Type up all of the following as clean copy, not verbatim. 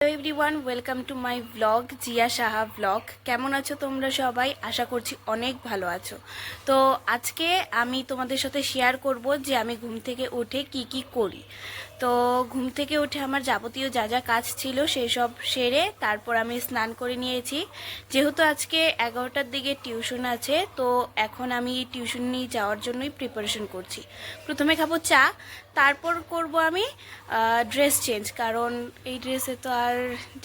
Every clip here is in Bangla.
Hello everyone, welcome to my blog Zia Saha blog. কেমন আছো তোমরা সবাই? আশা করছি অনেক ভালো আছো। তো আজকে আমি তোমাদের সাথে শেয়ার করব যে আমি ঘুম থেকে উঠে কি কি করি। তো ঘুম থেকে উঠে আমার যাবতীয় যা যা কাজ ছিল সেই সব সেরে তারপর আমি স্নান করে নিয়েছি। যেহেতু আজকে 11টার দিকে টিউশন আছে, তো এখন আমি টিউশন নিয়ে যাওয়ার জন্যই প্রিপারেশন করছি। প্রথমে খাবো চা, তারপর করব আমি ড্রেস চেঞ্জ, কারণ এই ড্রেসে তো আর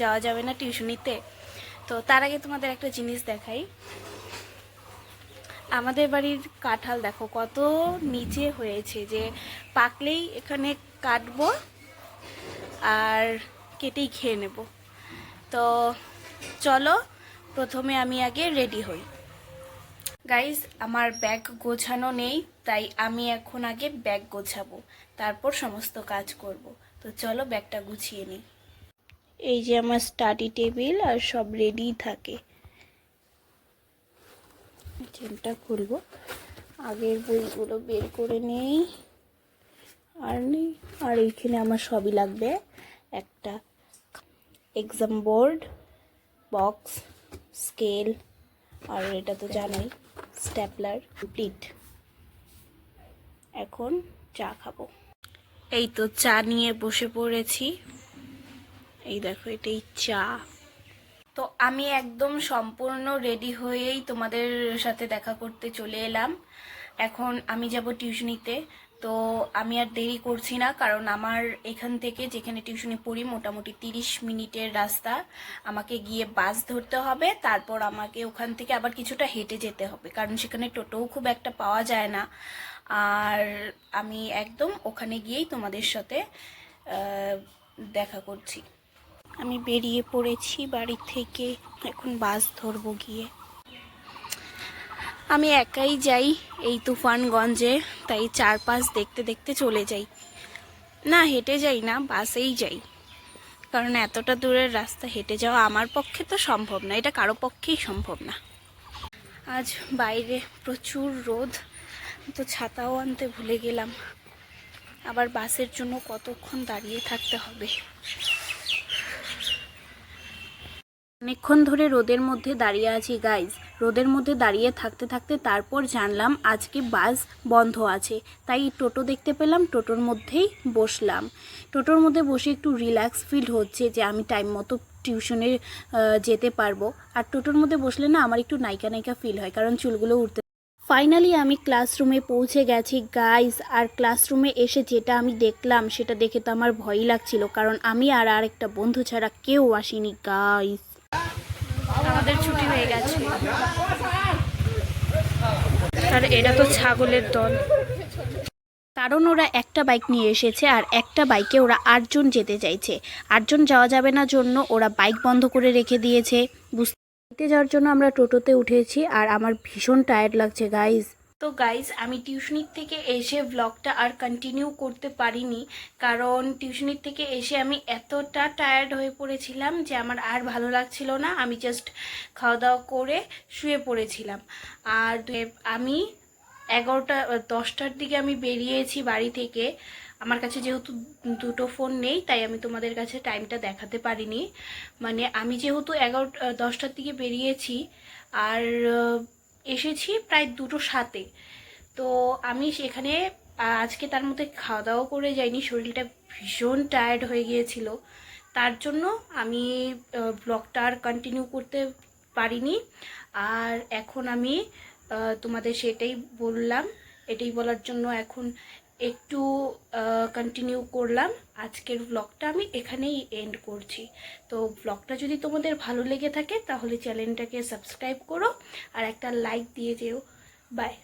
যাওয়া যাবে না টিউশনিতে। তো তার আগে তোমাদের একটা জিনিস দেখাই। আমাদের বাড়ির কাঁঠাল দেখো কত নিচে হয়েছে, যে পাকলেই এখানে কাটবো আর কেটেই খেয়ে নেব। তো চলো প্রথমে আমি আগে রেডি হই। গাইজ, আমার ব্যাগ গোছানো নেই, তাই আমি এখন আগে ব্যাগ গোছাবো, তারপর সমস্ত কাজ করব। তো চলো ব্যাগটা গুছিয়ে নিই। এই যে আমার স্টাডি টেবিল আর সব রেডি থাকে। চেনটা খুলবো, আগের বইগুলো বের করে নেই। আর এইখানে আমার সবই লাগবে। একটা এক্সাম বোর্ড, বক্স, স্কেল, আর এটা তো জানাই স্ট্যাপলার কমপ্লিট। এখন চা খাবো। এই তো চা নিয়ে বসে পড়েছি। এই দেখো, এটাই চা। তো আমি একদম সম্পূর্ণ রেডি হয়েই তোমাদের সাথে দেখা করতে চলে এলাম। এখন আমি যাব টিউশনিতে। তো আমি আর দেরি করছি না, কারণ আমার এখান থেকে যেখানে টিউশনি পড়ি মোটামুটি 30 মিনিটের রাস্তা। আমাকে গিয়ে বাস ধরতে হবে, তারপর আমাকে ওখান থেকে আবার কিছুটা হেঁটে যেতে হবে, কারণ সেখানে টোটোও খুব একটা পাওয়া যায় না। আর আমি একদম ওখানে গিয়েই তোমাদের সাথে দেখা করছি। আমি বেরিয়ে পড়েছি বাড়ি থেকে, এখন বাস ধরবো গিয়ে। আমি একাই যাই এই তুফানগঞ্জে, তাই চারপাশ দেখতে দেখতে চলে যাই। না, হেঁটে যাই না, বাসেই যাই, কারণ এতটা দূরের রাস্তা হেঁটে যাওয়া আমার পক্ষে তো সম্ভব না, এটা কারো পক্ষেই সম্ভব না। আজ বাইরে প্রচুর রোদ, তো ছাতাও আনতে ভুলে গেলাম। আবার বাসের জন্য কতক্ষণ দাঁড়িয়ে থাকতে হবে। অনেকক্ষণ ধরে রোদের মধ্যে দাঁড়িয়ে আছি গাইজ। রোদের মধ্যে দাঁড়িয়ে থাকতে থাকতে তারপর জানলাম আজকে বাস বন্ধ আছে, তাই টোটো দেখতে পেলাম, টোটোর মধ্যেই বসলাম। টোটোর মধ্যে বসে একটু রিল্যাক্স ফিল হচ্ছে যে আমি টাইম মতো টিউশনে যেতে পারবো। আর টোটোর মধ্যে বসলে না আমার একটু নায়িকা নায়িকা ফিল হয়, কারণ চুলগুলো উঠতে। ফাইনালি আমি ক্লাসরুমে পৌঁছে গেছি গাইজ। আর ক্লাসরুমে এসে যেটা আমি দেখলাম সেটা দেখে তো আমার ভয়ই লাগছিল, কারণ আমি আর আরেকটা বন্ধু ছাড়া কেউ আসিনি গাইজ। আমাদের ছুটি হয়ে গেছে, আর এরা তো ছাগলের দল, কারণ ওরা একটা বাইক নিয়ে এসেছে আর একটা বাইকে ওরা 8 জন যেতে চাইছে। 8 জন যাওয়া যাবে না জন্য ওরা বাইক বন্ধ করে রেখে দিয়েছে। বুঝতে যাওয়ার জন্য আমরা টোটোতে উঠেছি, আর আমার ভীষণ টায়ার্ড লাগছে গাইজ। তো গাইজ, আমি টিউশনির থেকে এসে ব্লগটা আর কন্টিনিউ করতে পারিনি, কারণ টিউশনির থেকে এসে আমি এতটা টায়ার্ড হয়ে পড়েছিলাম যে আমার আর ভালো লাগছিল না। আমি জাস্ট খাওয়া দাওয়া করে শুয়ে পড়েছিলাম। আর আমি 10টার দিকে আমি বেরিয়েছি বাড়ি থেকে। আমার কাছে যেহেতু দুটো ফোন নেই, তাই আমি তোমাদের কাছে টাইমটা দেখাতে পারিনি। মানে আমি যেহেতু 10টার দিকে বেরিয়েছি আর এসেছি প্রায় 2টো 7-এ। তো আমি সেখানে আজকে তার মধ্যে খাওয়া দাওয়া করে যাইনি, শরীরটা ভীষণ টায়ার্ড হয়ে গিয়েছিল, তার জন্য আমি ব্লগটা আর কন্টিনিউ করতে পারিনি। আর এখন আমি তোমাদের সেটাই বললাম, এটাই বলার জন্য এখন একটু কন্টিনিউ করলাম। আজকের ব্লগটা আমি এখানেই এন্ড করছি। তো ব্লগটা যদি তোমাদের ভালো লেগে থাকে তাহলে চ্যানেলটাকে সাবস্ক্রাইব করো আর একটা লাইক দিয়ে যেও। বাই।